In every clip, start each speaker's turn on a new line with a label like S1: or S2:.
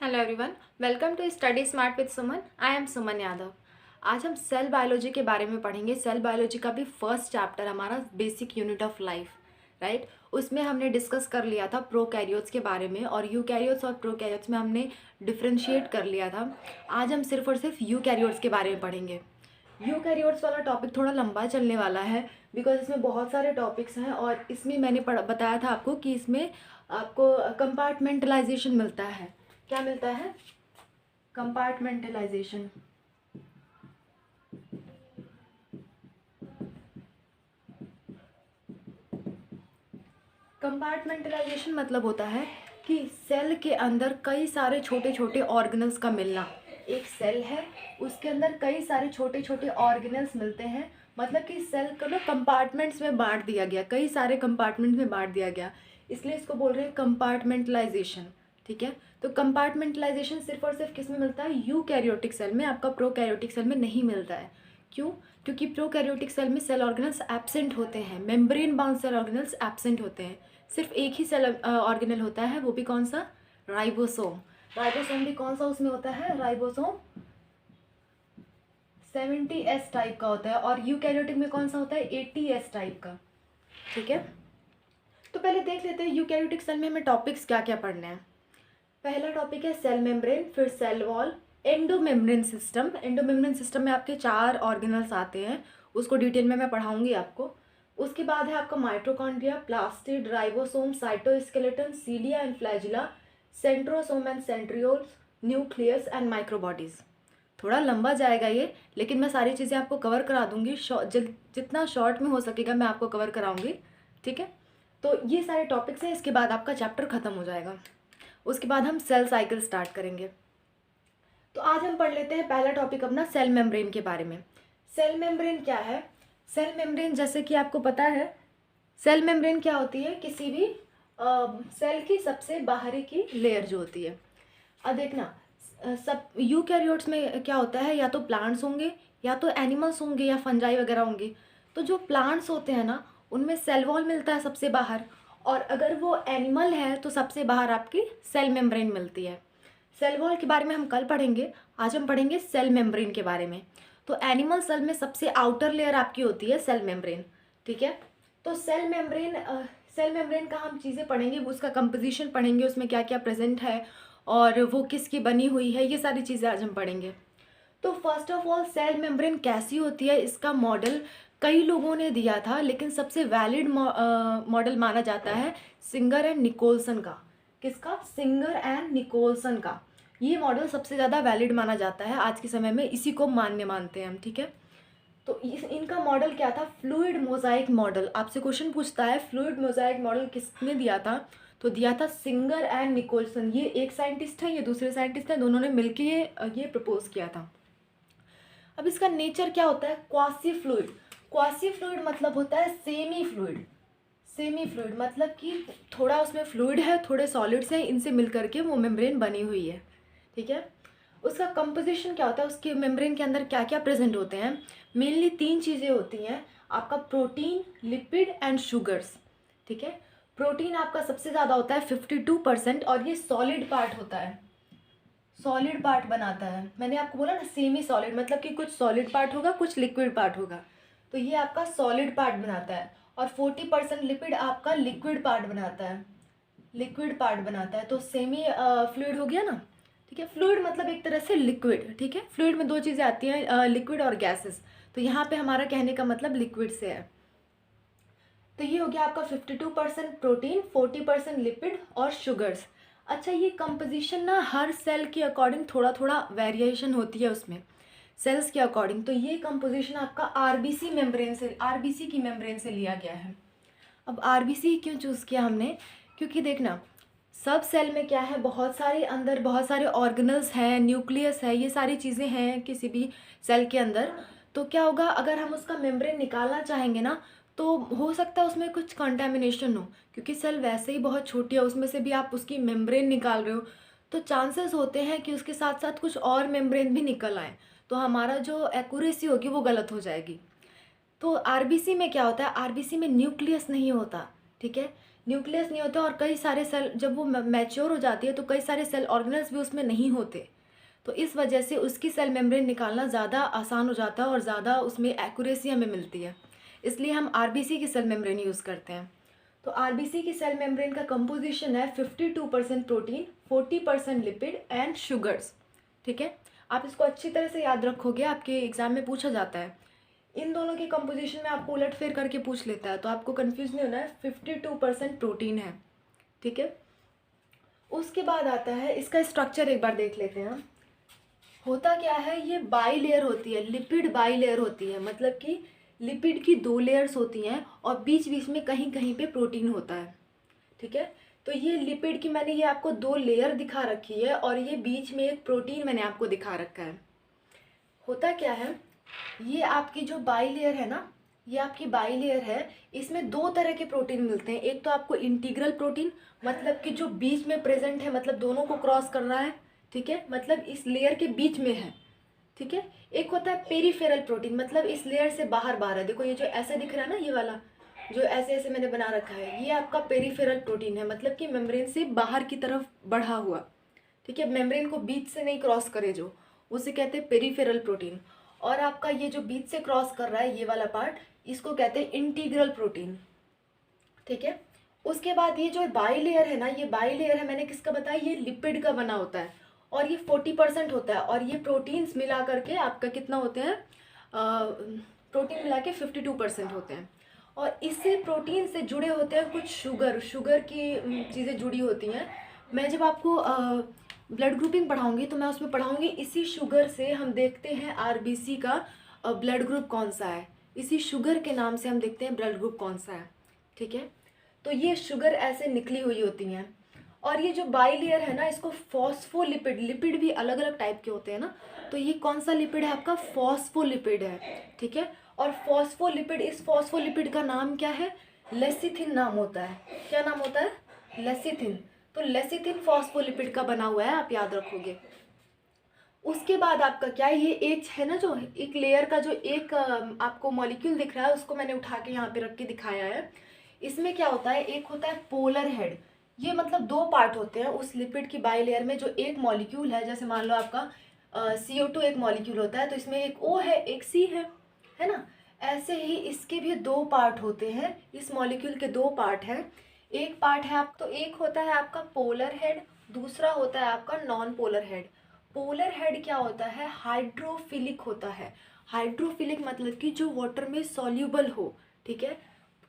S1: Hello everyone, welcome to study smart with Suman. I am Suman Yadav. आज हम cell biology के बारे में पढ़ेंगे। सेल बायोलॉजी का भी फर्स्ट चैप्टर हमारा basic unit of life, right. उसमें हमने डिस्कस कर लिया था प्रोकैरियोट्स के बारे में, और यूकैरियोट्स और प्रोकैरियोट्स में हमने डिफ्रेंशिएट कर लिया था। आज हम सिर्फ और सिर्फ यूकैरियोट्स के बारे में पढ़ेंगे। यूकैरियोट्स वाला टॉपिक थोड़ा लंबा चलने वाला है, बिकॉज इसमें बहुत सारे टॉपिक्स हैं, और इसमें मैंने बताया था आपको कि इसमें आपको कंपार्टमेंटलाइजेशन मिलता है। क्या मिलता है? कंपार्टमेंटलाइजेशन। कंपार्टमेंटलाइजेशन मतलब होता है कि सेल के अंदर कई सारे छोटे छोटे ऑर्गेनल्स का मिलना। एक सेल है, उसके अंदर कई सारे छोटे छोटे ऑर्गेनल्स मिलते हैं, मतलब कि सेल को ना कंपार्टमेंट्स में बांट दिया गया, कई सारे कंपार्टमेंट्स में बांट दिया गया, इसलिए इसको बोल रहे हैं कंपार्टमेंटलाइजेशन। ठीक है, तो कंपार्टमेंटलाइजेशन सिर्फ और सिर्फ किस में मिलता है? यूकैरियोटिक सेल में। आपका प्रोकैरियोटिक सेल में नहीं मिलता है। क्यों? क्योंकि प्रोकैरियोटिक सेल में सेल ऑर्गेनल्स एब्सेंट होते हैं, membrane bound cell organelles absent होते हैं। सिर्फ एक ही सेल ऑर्गेनल होता है, वो भी कौन सा? राइबोसोम। राइबोसोम भी कौन सा उसमें होता है? राइबोसोम 70S टाइप का होता है, और यूकैरियोटिक में कौन सा होता है? 80S टाइप का। ठीक है, तो पहले देख लेते हैं यूकैरियोटिक सेल में हमें टॉपिक्स क्या क्या पढ़ने हैं। पहला टॉपिक है सेल मेम्ब्रेन, फिर cell wall, endomembrane system. Endomembrane system में आपके 4 ऑर्गेनल्स आते हैं, उसको डिटेल में मैं पढ़ाऊंगी आपको। उसके बाद है आपका mitochondria, plastid, ribosome, cytoskeleton, cilia and flagella, centrosome and centrioles, nucleus and microbodies. थोड़ा लंबा जाएगा ये, लेकिन मैं सारी चीज़ें आपको कवर करा दूंगी। जितना शॉर्ट में हो सकेगा मैं आपको कवर कराऊंगी। ठीक है, तो ये सारे टॉपिक्स हैं, इसके बाद आपका चैप्टर ख़त्म हो जाएगा। उसके बाद हम सेल साइकिल स्टार्ट करेंगे। तो आज हम पढ़ लेते हैं पहला टॉपिक अपना सेल मेम्ब्रेन के बारे में। सेल मेम्ब्रेन क्या है? सेल मेम्ब्रेन, जैसे कि आपको पता है, सेल मेम्ब्रेन क्या होती है? किसी भी सेल की सबसे बाहरी की लेयर जो होती है। अब देखना, सब यूकैरियोट्स में क्या होता है, या तो प्लांट्स होंगे, या तो एनिमल्स होंगे, या फंजाई वगैरह होंगे। तो जो प्लांट्स होते हैं ना, उनमें सेल वॉल मिलता है सबसे बाहर, और अगर वो एनिमल है तो सबसे बाहर आपकी सेल मेम्ब्रेन मिलती है। सेल वॉल के बारे में हम कल पढ़ेंगे, आज हम पढ़ेंगे सेल मेम्ब्रेन के बारे में। तो एनिमल सेल में सबसे आउटर लेयर आपकी होती है सेल मेम्ब्रेन। ठीक है, तो सेल मेम्ब्रेन का हम चीज़ें पढ़ेंगे, उसका कंपोजिशन पढ़ेंगे, उसमें क्या क्या प्रेजेंट है और वो किसकी बनी हुई है, ये सारी चीज़ें आज हम पढ़ेंगे। तो first of all, cell membrane कैसी होती है, इसका मॉडल कई लोगों ने दिया था, लेकिन सबसे वैलिड मॉडल माना जाता है सिंगर एंड निकोलसन का। किसका? सिंगर एंड निकोलसन का। ये मॉडल सबसे ज़्यादा वैलिड माना जाता है आज के समय में, इसी को मान्य मानते हैं हम। ठीक है, तो इनका मॉडल क्या था? Fluid Mosaic model. आपसे क्वेश्चन पूछता है फ्लूइड मोजाइक मॉडल किसने दिया था, तो दिया था सिंगर एंड निकोलसन। ये एक साइंटिस्ट है, ये दूसरे साइंटिस्ट हैं, दोनों ने मिलकर ये प्रपोज किया था। अब इसका नेचर क्या होता है? Quasi fluid. क्वासी फ्लूइड मतलब होता है सेमी फ्लूइड। सेमी फ्लूइड मतलब कि थोड़ा उसमें फ्लूइड है, थोड़े सॉलिड्स हैं, इनसे मिल करके वो मेम्ब्रेन बनी हुई है। ठीक है, उसका कंपोजिशन क्या होता है, उसके मेम्ब्रेन के अंदर क्या क्या प्रेजेंट होते हैं? मेनली 3 चीज़ें होती हैं आपका: प्रोटीन, लिपिड एंड शुगर्स। ठीक है, प्रोटीन आपका सबसे ज़्यादा होता है 52%, और ये सॉलिड पार्ट होता है, सॉलिड पार्ट बनाता है। मैंने आपको बोला ना सेमी सॉलिड, मतलब कि कुछ सॉलिड पार्ट होगा, कुछ लिक्विड पार्ट होगा, तो ये आपका सॉलिड पार्ट बनाता है। और 40% लिपिड आपका लिक्विड पार्ट बनाता है, लिक्विड पार्ट बनाता है। तो सेमी फ्लूइड हो गया ना। ठीक है, फ्लूइड मतलब एक तरह से लिक्विड। ठीक है, फ्लूइड में 2 चीज़ें आती हैं, लिक्विड और गैसेस, तो यहाँ पे हमारा कहने का मतलब लिक्विड से है। तो ये हो गया आपका 52% प्रोटीन, 40% लिपिड और शुगर्स। अच्छा, ये कंपोजिशन ना हर सेल के अकॉर्डिंग थोड़ा थोड़ा वेरिएशन होती है उसमें, सेल्स के अकॉर्डिंग। तो ये कंपोजिशन आपका आरबीसी मेम्ब्रेन से, आरबीसी की मेम्ब्रेन से लिया गया है। अब आरबीसी क्यों चूज़ किया हमने? क्योंकि देखना, सब सेल में क्या है, बहुत सारे अंदर बहुत सारे ऑर्गेनल्स हैं, न्यूक्लियस है, ये सारी चीज़ें हैं किसी भी सेल के अंदर। तो क्या होगा, अगर हम उसका मेम्ब्रेन निकालना चाहेंगे ना, तो हो सकता है उसमें कुछ कंटेमिनेशन हो, क्योंकि सेल वैसे ही बहुत छोटी है, उसमें से भी आप उसकी मेम्ब्रेन निकाल रहे हो, तो चांसेस होते हैं कि उसके साथ साथ कुछ और मेम्ब्रेन भी निकल आए, तो हमारा जो एक्यूरेसी होगी वो गलत हो जाएगी। तो आरबीसी में क्या होता है? आरबीसी में न्यूक्लियस नहीं होता। ठीक है, न्यूक्लियस नहीं होता और कई सारे सेल जब वो मैच्योर हो जाती है तो कई सारे सेल ऑर्गेनल्स भी उसमें नहीं होते, तो इस वजह से उसकी सेल मेम्ब्रेन निकालना ज़्यादा आसान हो जाता है और ज़्यादा उसमें एक्यूरेसी हमें मिलती है। इसलिए हम आरबीसी की सेल मेम्ब्रेन यूज़ करते हैं। तो आरबीसी की सेल मेम्ब्रेन का कंपोजिशन है 52% प्रोटीन, 40% लिपिड एंड शुगर्स। ठीक है, आप इसको अच्छी तरह से याद रखोगे, आपके एग्जाम में पूछा जाता है। इन दोनों के कंपोजिशन में आपको उलट फेर करके पूछ लेता है, तो आपको कंफ्यूज नहीं होना है। 52% प्रोटीन है। ठीक है, उसके बाद आता है इसका स्ट्रक्चर, एक बार देख लेते हैं। होता क्या है, ये बाई लेयर होती है, लिपिड बाई लेयर होती है, मतलब कि लिपिड की 2 लेयर्स होती हैं और बीच बीच में कहीं कहीं पे प्रोटीन होता है। ठीक है, तो ये लिपिड की मैंने ये आपको 2 लेयर दिखा रखी है और ये बीच में एक प्रोटीन मैंने आपको दिखा रखा है। होता क्या है, ये आपकी जो बाई लेयर है ना, ये आपकी बाई लेयर है, इसमें 2 तरह के प्रोटीन मिलते हैं। एक तो आपको इंटीग्रल प्रोटीन, मतलब कि जो बीच में प्रेजेंट है, मतलब दोनों को क्रॉस कर रहा है। ठीक है, मतलब इस लेयर के बीच में है। ठीक है, एक होता है पेरीफेरल प्रोटीन, मतलब इस लेयर से बाहर बाहर है। देखो ये जो ऐसे दिख रहा है ना, ये वाला जो ऐसे ऐसे मैंने बना रखा है, ये आपका पेरीफेरल प्रोटीन है, मतलब कि मेम्ब्रेन से बाहर की तरफ बढ़ा हुआ। ठीक है, मेम्ब्रेन को बीच से नहीं क्रॉस करे जो, उसे कहते हैं पेरीफेरल प्रोटीन। और आपका ये जो बीच से क्रॉस कर रहा है ये वाला पार्ट, इसको कहते हैं इंटीग्रल प्रोटीन। ठीक है, उसके बाद ये जो बाई लेयर है ना, ये बाई लेयर है, मैंने किसका बताया, ये लिपिड का बना होता है और ये 40% होता है। और ये प्रोटीन्स मिला करके आपका कितना होते हैं, प्रोटीन मिला के 52% होते हैं। और इससे प्रोटीन से जुड़े होते हैं कुछ शुगर की चीज़ें जुड़ी होती हैं। मैं जब आपको ब्लड ग्रुपिंग पढ़ाऊंगी तो मैं उसमें पढ़ाऊंगी, इसी शुगर से हम देखते हैं आरबीसी का ब्लड ग्रुप कौन सा है, इसी शुगर के नाम से हम देखते हैं ब्लड ग्रुप कौन सा है। ठीक है, तो ये शुगर ऐसे निकली हुई होती हैं। और ये जो बाई लेयर है ना, इसको फॉस्फोलिपिड, लिपिड भी अलग अलग टाइप के होते हैं ना, तो ये कौन सा लिपिड है आपका, फॉस्फोलिपिड है। ठीक है, और फॉस्फोलिपिड, इस फॉस्फोलिपिड का नाम क्या है, लेसिथिन नाम होता है। क्या नाम होता है, लेसिथिन। तो लेसिथिन फॉस्फोलिपिड का बना हुआ है, आप याद रखोगे। उसके बाद आपका क्या है, ये एक है ना, जो एक लेयर का जो एक आपको मॉलिक्यूल दिख रहा है, उसको मैंने उठा के यहाँ पे रख के दिखाया है। इसमें क्या होता है, एक होता है पोलर हेड। ये मतलब 2 पार्ट होते हैं उस लिपिड की बाई लेयर में। जो एक मॉलिक्यूल है, जैसे मान लो आपका CO2 एक मॉलिक्यूल होता है, तो इसमें एक O है एक C है ना। ऐसे ही इसके भी 2 पार्ट होते हैं, इस मॉलिक्यूल के 2 पार्ट हैं। एक पार्ट है आप, तो एक होता है आपका पोलर हेड, दूसरा होता है आपका non polar head. Polar head क्या होता है, हाइड्रोफिलिक होता है। हाइड्रोफिलिक मतलब कि जो वाटर में सॉल्यूबल हो। ठीक है,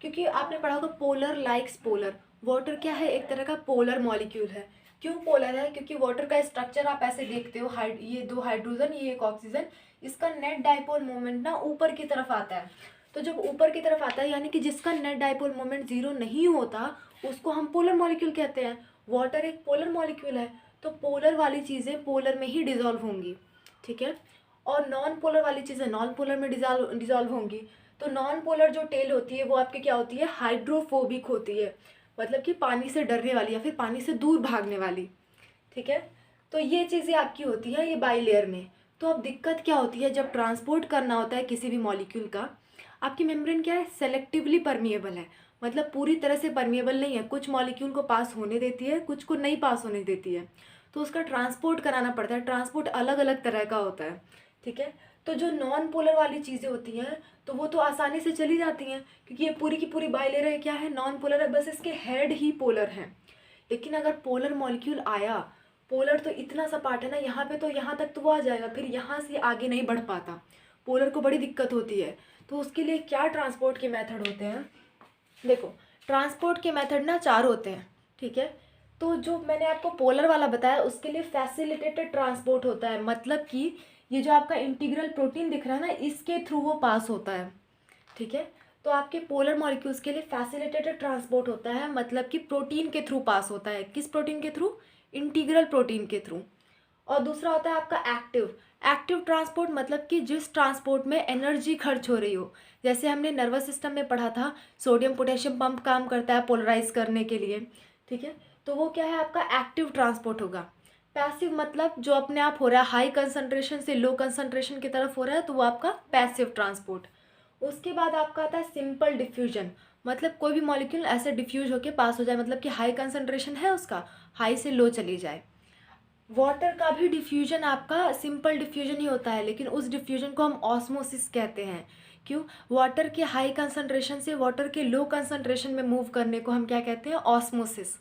S1: क्योंकि आपने पढ़ा होगा पोलर लाइक्स पोलर, वाटर क्या है, एक तरह का पोलर मॉलिक्यूल है। क्यों पोलर है, क्योंकि वाटर का स्ट्रक्चर आप ऐसे देखते हो, ये 2 हाइड्रोजन, ये एक ऑक्सीजन, इसका नेट डाइपोल मोमेंट ना ऊपर की तरफ आता है। तो जब ऊपर की तरफ आता है, यानी कि जिसका नेट डाइपोल मोमेंट 0 नहीं होता, उसको हम पोलर मॉलिक्यूल कहते हैं। वाटर एक पोलर मॉलिक्यूल है, तो पोलर वाली चीज़ें पोलर में ही डिजॉल्व होंगी। ठीक है, और नॉन पोलर वाली चीज़ें नॉन पोलर में डिजॉल्व होंगी। तो नॉन पोलर जो टेल होती है वो आपकी क्या होती है, हाइड्रोफोबिक होती है, मतलब कि पानी से डरने वाली या फिर पानी से दूर भागने वाली। ठीक है, तो ये चीज़ें आपकी होती है ये बाई लेयर में। तो अब दिक्कत क्या होती है, जब ट्रांसपोर्ट करना होता है किसी भी मॉलिक्यूल का, आपकी मेम्ब्रेन क्या है, सेलेक्टिवली परमिएबल है, मतलब पूरी तरह से परमिएबल नहीं है। कुछ मॉलिक्यूल को पास होने देती है, कुछ को नहीं पास होने देती है, तो उसका ट्रांसपोर्ट कराना पड़ता है। ट्रांसपोर्ट अलग अलग तरह का होता है। ठीक है, तो जो नॉन पोलर वाली चीज़ें होती हैं तो वो तो आसानी से चली जाती हैं, क्योंकि ये पूरी की पूरी बाई लेयर है, क्या है, नॉन पोलर है, बस इसके हेड ही पोलर हैं। लेकिन अगर पोलर मॉलिक्यूल आया, पोलर तो इतना सा पार्ट है ना, यहाँ पे तो यहाँ तक तो वो आ जाएगा, फिर यहाँ से आगे नहीं बढ़ पाता, पोलर को बड़ी दिक्कत होती है। तो उसके लिए क्या ट्रांसपोर्ट के मेथड होते हैं, देखो ट्रांसपोर्ट के मेथड ना 4 होते हैं। ठीक है, तो जो मैंने आपको पोलर वाला बताया उसके लिए फैसिलिटेटेड ट्रांसपोर्ट होता है, मतलब कि ये जो आपका इंटीग्रल प्रोटीन दिख रहा है ना, इसके थ्रू वो पास होता है। ठीक है, तो आपके पोलर मॉलिक्यूल्स के लिए फैसिलिटेटेड ट्रांसपोर्ट होता है, मतलब कि प्रोटीन के थ्रू पास होता है। किस प्रोटीन के थ्रू, इंटीग्रल प्रोटीन के थ्रू। और दूसरा होता है आपका एक्टिव ट्रांसपोर्ट, मतलब कि जिस ट्रांसपोर्ट में एनर्जी खर्च हो रही हो। जैसे हमने नर्वस सिस्टम में पढ़ा था, सोडियम पोटेशियम पंप काम करता है पोलराइज करने के लिए। ठीक है, तो वो क्या है, आपका एक्टिव ट्रांसपोर्ट होगा। पैसिव मतलब जो अपने आप हो रहा है, हाई कंसंट्रेशन से लो कंसंट्रेशन की तरफ हो रहा है, तो वो आपका पैसिव ट्रांसपोर्ट। उसके बाद आपका आता है सिंपल डिफ्यूजन, मतलब कोई भी मॉलिक्यूल ऐसे डिफ्यूज होके पास हो जाए, मतलब कि हाई कंसंट्रेशन है उसका, हाई से लो चली जाए। वाटर का भी डिफ्यूजन आपका सिंपल डिफ्यूजन ही होता है, लेकिन उस डिफ्यूजन को हम ऑस्मोसिस कहते हैं। क्यों? वाटर के हाई कंसंट्रेशन से वाटर के लो कंसंट्रेशन में मूव करने को हम क्या कहते हैं? ऑस्मोसिस।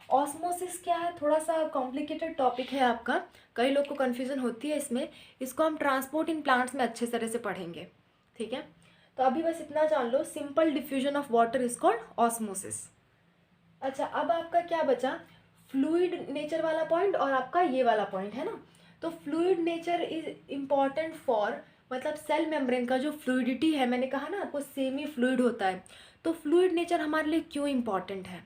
S1: ऑस्मोसिस क्या है? थोड़ा सा कॉम्प्लिकेटेड टॉपिक है आपका, कई लोग को कन्फ्यूज़न होती है इसमें। इसको हम ट्रांसपोर्ट इन प्लांट्स में अच्छे तरह से पढ़ेंगे, ठीक है। तो अभी बस इतना जान लो, simple diffusion of water is called osmosis. अच्छा, अब आपका क्या बचा? फ्लूइड नेचर वाला पॉइंट और आपका ये वाला पॉइंट है ना। तो fluid nature is important for, मतलब सेल मेम्ब्रेन का जो फ्लूइडिटी है, मैंने कहा ना आपको सेमी फ्लूइड होता है। तो फ्लूइड नेचर हमारे लिए क्यों इम्पॉर्टेंट है?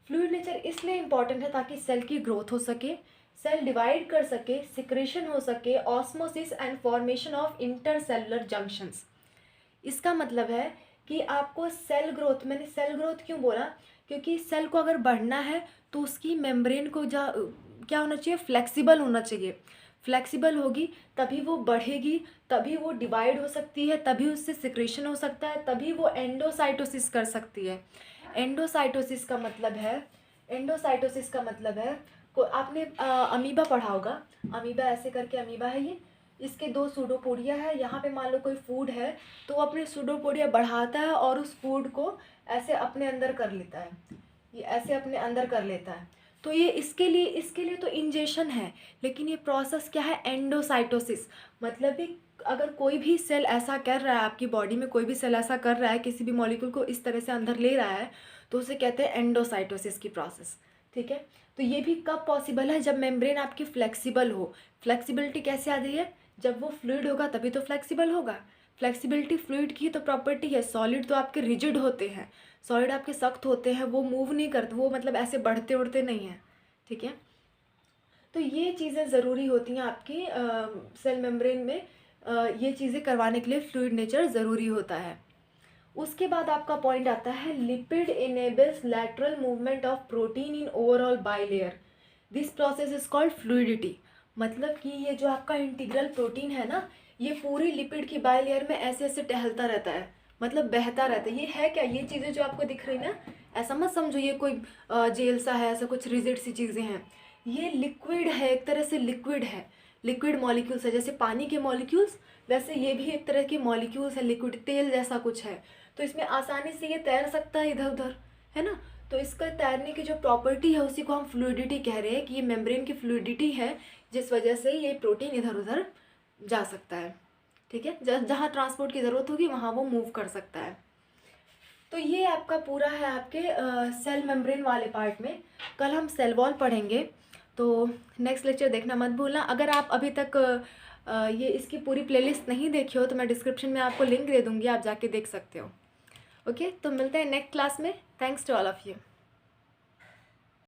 S1: फ्लूइड नेचर इसलिए इम्पॉर्टेंट है ताकि सेल की ग्रोथ हो सके, सेल डिवाइड कर सके, सिक्रेशन हो सके, osmosis and formation of intercellular junctions. इसका मतलब है कि आपको सेल ग्रोथ, मैंने सेल ग्रोथ क्यों बोला? क्योंकि सेल को अगर बढ़ना है तो उसकी मेम्ब्रेन को क्या होना चाहिए? फ्लेक्सिबल होना चाहिए। फ्लेक्सिबल होगी तभी वो बढ़ेगी, तभी वो डिवाइड हो सकती है, तभी उससे सिक्रेशन हो सकता है, तभी वो एंडोसाइटोसिस कर सकती है। एंडोसाइटोसिस का मतलब है, एंडोसाइटोसिस का मतलब है को आपने अमीबा पढ़ा होगा। अमीबा ऐसे करके अमीबा है ये, इसके दो सूडोपोडिया है। यहाँ पे मान लो कोई फूड है तो वो अपने सूडोपोडिया बढ़ाता है और उस फूड को ऐसे अपने अंदर कर लेता है, ये ऐसे अपने अंदर कर लेता है। तो ये इसके लिए तो इंजेक्शन है, लेकिन ये प्रोसेस क्या है? एंडोसाइटोसिस। मतलब कि अगर कोई भी सेल ऐसा कर रहा है, आपकी बॉडी में कोई भी सेल ऐसा कर रहा है, किसी भी मॉलिक्यूल को इस तरह से अंदर ले रहा है, तो उसे कहते हैं एंडोसाइटोसिस की प्रोसेस, ठीक है। तो ये भी कब पॉसिबल है? जब मेम्ब्रेन आपकी फ्लेक्सिबल हो। फ्लेक्सिबिलिटी कैसे आ रही है? जब वो फ्लूइड होगा तभी तो फ्लेक्सिबल होगा। फ्लेक्सिबिलिटी फ्लूइड की तो प्रॉपर्टी है। सॉलिड तो आपके रिजिड होते हैं, सॉलिड आपके सख्त होते हैं, वो मूव नहीं करते, वो मतलब ऐसे बढ़ते उड़ते नहीं हैं, ठीक है। तो ये चीज़ें ज़रूरी होती हैं आपकी सेल मेम्ब्रेन में। ये चीज़ें करवाने के लिए फ्लूइड नेचर ज़रूरी होता है। उसके बाद आपका पॉइंट आता है, lipid enables lateral movement of protein in overall bilayer. This process is called fluidity. मतलब कि ये जो आपका इंटीग्रल प्रोटीन है ना, ये पूरी लिपिड की बाइलेयर में ऐसे ऐसे टहलता रहता है, मतलब बहता रहता है। ये है क्या? ये चीज़ें जो आपको दिख रही ना, ऐसा मत समझो ये कोई जेल सा है, ऐसा कुछ रिजिड सी चीज़ें हैं। ये लिक्विड है, एक तरह से लिक्विड है, लिक्विड मॉलिक्यूल्स है। जैसे पानी के मॉलिक्यूल्स, वैसे ये भी एक तरह के मॉलिक्यूल्स है, लिक्विड तेल जैसा कुछ है। तो इसमें आसानी से ये तैर सकता है इधर उधर, है ना। तो इसका तैरने की जो प्रॉपर्टी है उसी को हम फ्लूइडिटी कह रहे हैं, कि ये मेम्ब्रेन की फ्लूइडिटी है, जिस वजह से ये प्रोटीन इधर उधर जा सकता है, ठीक है। जहाँ ट्रांसपोर्ट की ज़रूरत होगी वहाँ वो मूव कर सकता है। तो ये आपका पूरा है आपके सेल मेम्ब्रेन वाले पार्ट में। कल हम सेल वॉल पढ़ेंगे, तो नेक्स्ट लेक्चर देखना मत भूलना। अगर आप अभी तक ये इसकी पूरी प्लेलिस्ट नहीं देखी हो तो मैं डिस्क्रिप्शन में आपको लिंक दे दूँगी, आप जाके देख सकते हो। ओके, तो मिलते हैं नेक्स्ट क्लास में। Thanks to all of you.